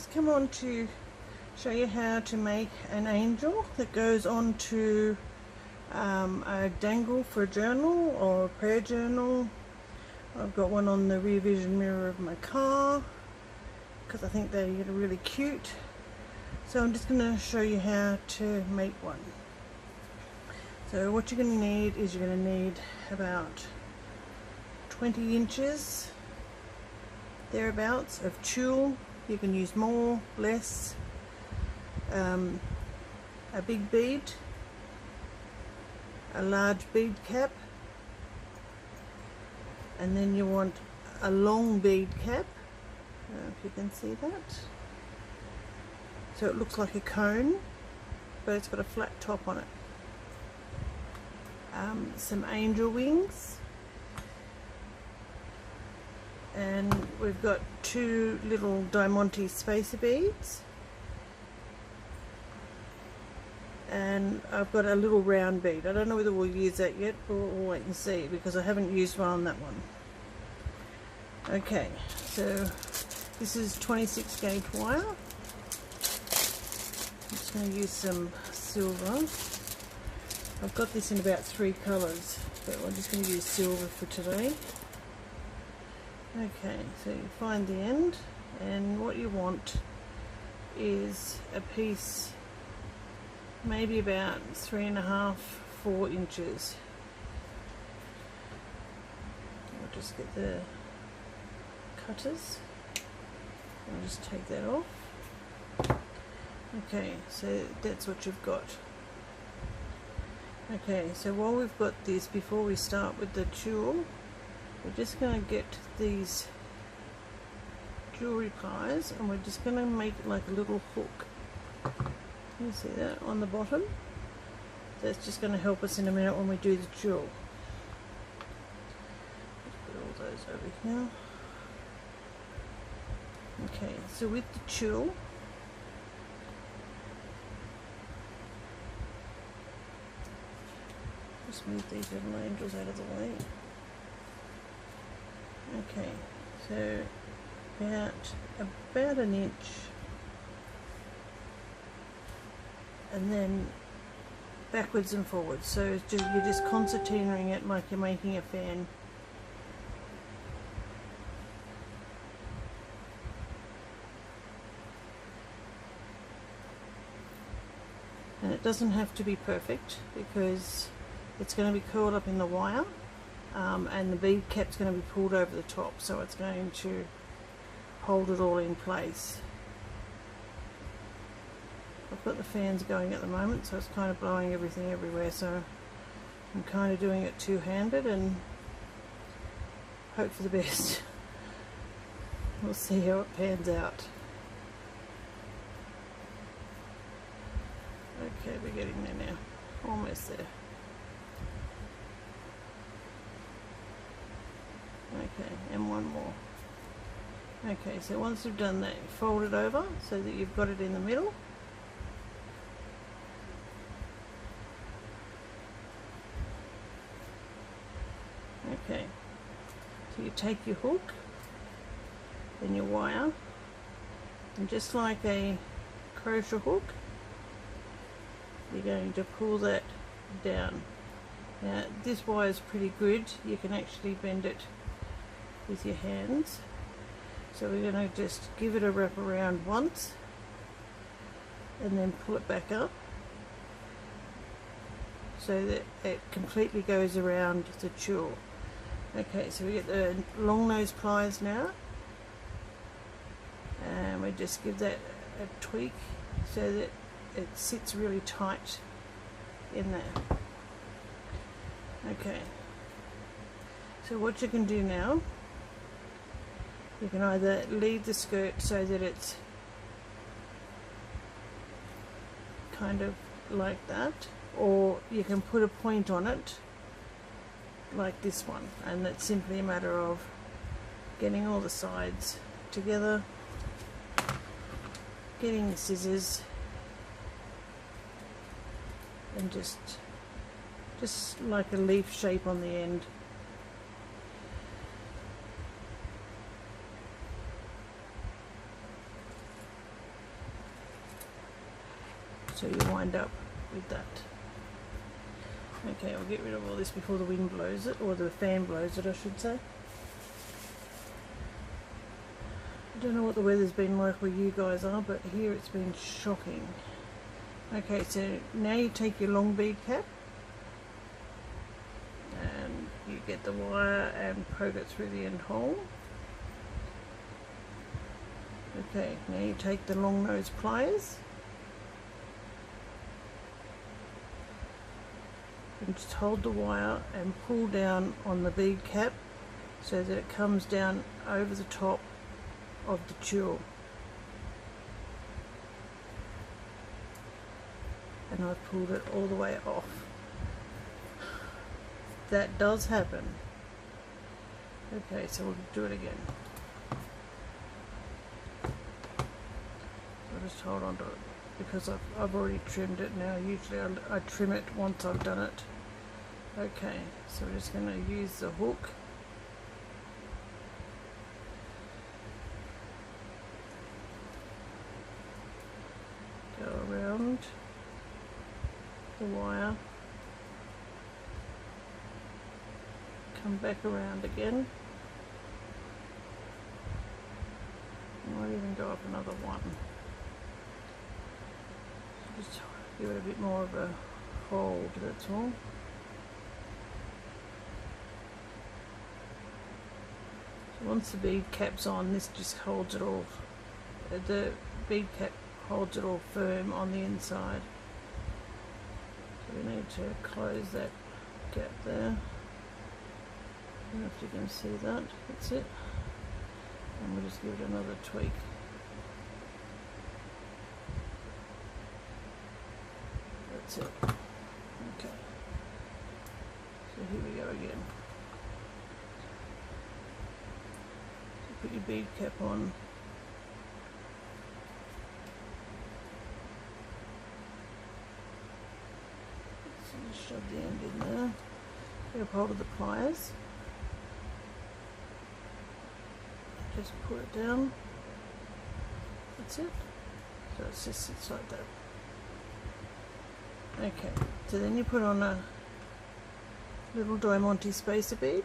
just come on to show you how to make an angel that goes on to a dangle for a journal or a prayer journal. I've got one on the rear vision mirror of my car because I think they are really cute. So I'm just going to show you how to make one. So what you're going to need is you're going to need about 20 inches thereabouts of tulle. You can use more, less, a big bead, a large bead cap, and then you want a long bead cap. I don't know if you can see that. So it looks like a cone, but it's got a flat top on it. Some angel wings, and we've got 2 little Diamante spacer beads, and I've got a little round bead. I don't know whether we'll use that yet, but we'll wait and see because I haven't used one on that one. Okay, so this is 26 gauge wire. I'm just going to use some silver. I've got this in about 3 colours, but I'm just going to use silver for today. Okay, so you find the end, and what you want is a piece maybe about 3.5–4 inches. I'll just get the cutters. I'll just take that off. Okay, so that's what you've got. Okay, so while we've got this, before we start with the tulle, we're just going to get these jewelry pliers and we're just going to make it like a little hook. You see that on the bottom? That's just going to help us in a minute when we do the jewel. Let's put all those over here. Okay, so with the tulle, just move these little angels out of the way. Okay, so about an inch, and then backwards and forwards. So you're just concertinaing it like you're making a fan. And it doesn't have to be perfect because it's going to be curled up in the wire, and the bead cap's going to be pulled over the top, so it's going to hold it all in place. I've got the fans going at the moment, so it's kind of blowing everything everywhere, so I'm kind of doing it two-handed and hope for the best. We'll see how it pans out. Okay, we're getting there now. Almost there. Okay, and one more. Okay, so once you've done that, fold it over so that you've got it in the middle. Okay, so you take your hook and your wire, and just like a crochet hook, you're going to pull that down. Now this wire is pretty good, you can actually bend it with your hands. So we're going to just give it a wrap around once and then pull it back up so that it completely goes around the tulle. Okay, so we get the long nose pliers now, and we just give that a tweak so that it sits really tight in there. Okay, so what you can do now, you can either leave the skirt so that it's kind of like that, or you can put a point on it like this one, and it's simply a matter of getting all the sides together, getting the scissors, and just like a leaf shape on the end. so you wind up with that. Okay, I'll get rid of all this before the wind blows it, or the fan blows it I should say. I don't know what the weather's been like where you guys are, but here it's been shocking. Okay, so now you take your long bead cap and you get the wire and poke it through the end hole. Okay, now you take the long nose pliers and just hold the wire and pull down on the bead cap so that it comes down over the top of the tulle. And I've pulled it all the way off. That does happen. Okay, so we'll do it again. I'll just hold on to it because I've already trimmed it now. Usually I trim it once I've done it. Okay, so we're just going to use the hook. Go around the wire, come back around again, might even go up another one. Just give it a bit more of a hold, that's all. So once the bead cap's on, this just holds it all, the bead cap holds it all firm on the inside. So we need to close that gap there. I don't know if you can see that, that's it. And we'll just give it another tweak. That's it. Okay. So here we go again. So put your bead cap on. So just shove the end in there. Get a hold of the pliers. Just put it down. That's it. So it just sits like that. Okay, so then you put on a little diamante spacer bead.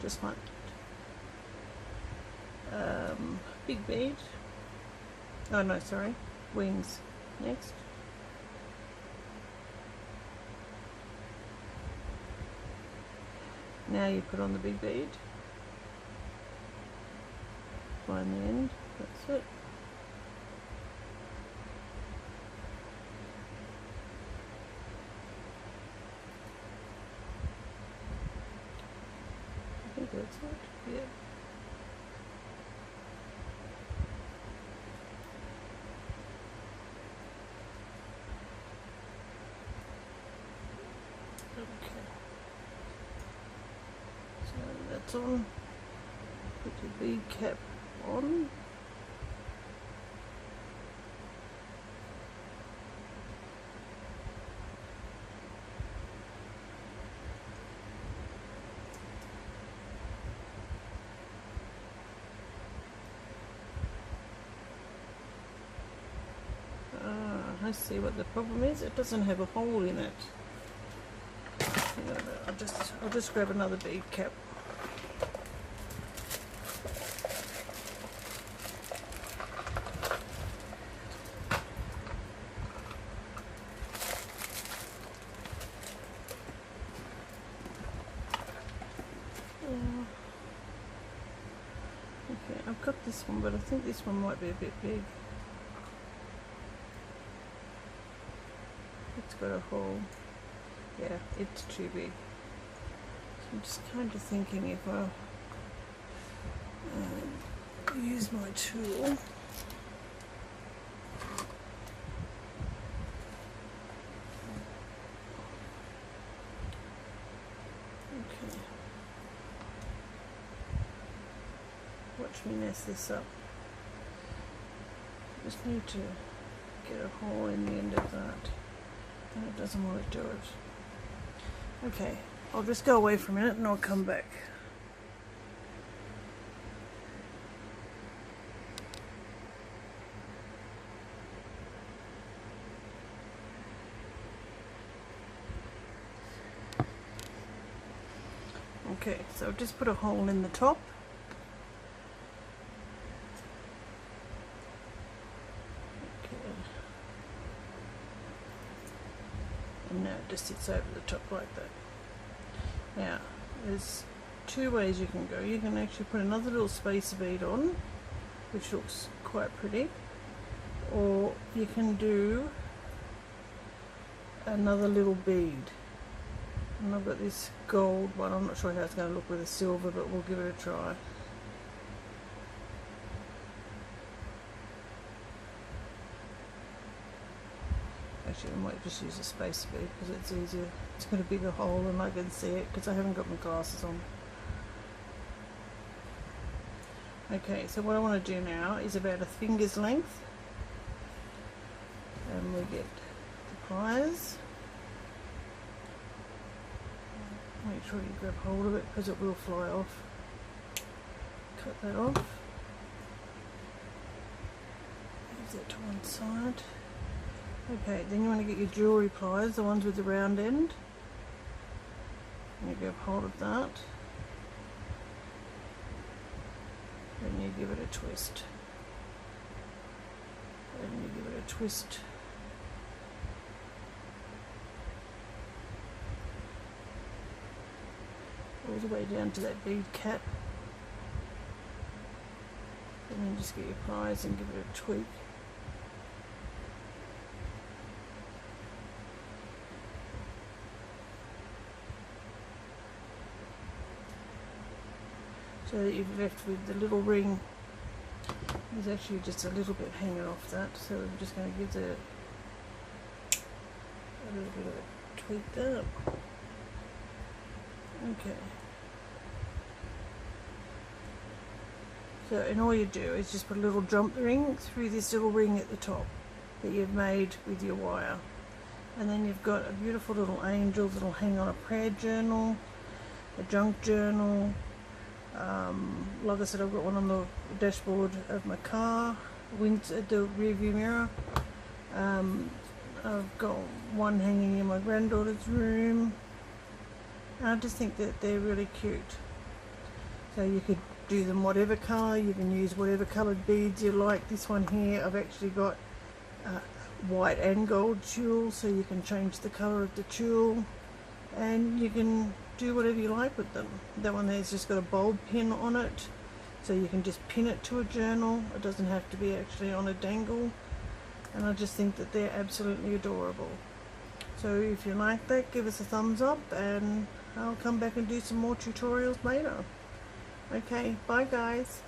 Just like big bead. Oh no, sorry. Wings next. Now you put on the big bead. Find the end. That's it. I think that's it. Yeah. Okay. So that's on. Put your bead cap on. I see what the problem is. It doesn't have a hole in it. I'll just grab another bead cap. Okay, I've got this one, but I think this one might be a bit big. It's got a hole. Yeah, it's too big. So I'm just kind of thinking if I use my tool. Okay. Watch me mess this up. Just need to get a hole in the end of that. And it doesn't want to do it. Okay, I'll just go away for a minute and I'll come back. Okay, so just put a hole in the top. Okay. And now it just sits over the top like that. Now, there's two ways you can go. You can actually put another little spacer bead on, which looks quite pretty, or you can do another little bead. And I've got this gold one. I'm not sure how it's going to look with the silver, but we'll give it a try. Actually, I might just use a spacer bead because it's easier. It's got a bigger hole and I can see it because I haven't got my glasses on. Okay, so what I want to do now is about a finger's length, and we get the pliers. Make sure you grab hold of it because it will fly off. Cut that off. Move that to one side. Okay, then you want to get your jewellery pliers, the ones with the round end. And you grab hold of that. And you give it a twist. And you give it a twist. All the way down to that bead cap. And then just get your pliers and give it a tweak. So that you've left with the little ring. There's actually just a little bit hanging off that, so I'm just going to give a little bit of a tweak there. Okay. So, and all you do is just put a little jump ring through this little ring at the top that you've made with your wire. And then you've got a beautiful little angel that'll hang on a prayer journal, a junk journal. Like I said, I've got one on the dashboard of my car, at the rear view mirror. I've got one hanging in my granddaughter's room. And I just think that they're really cute. So you could do them whatever colour, you can use whatever coloured beads you like. This one here, I've actually got white and gold tulle, so you can change the colour of the tulle. And you can do whatever you like with them. That one there's just got a bulb pin on it, so you can just pin it to a journal. It doesn't have to be actually on a dangle. And I just think that they're absolutely adorable. So if you like that, give us a thumbs up, and I'll come back and do some more tutorials later. Okay, bye guys.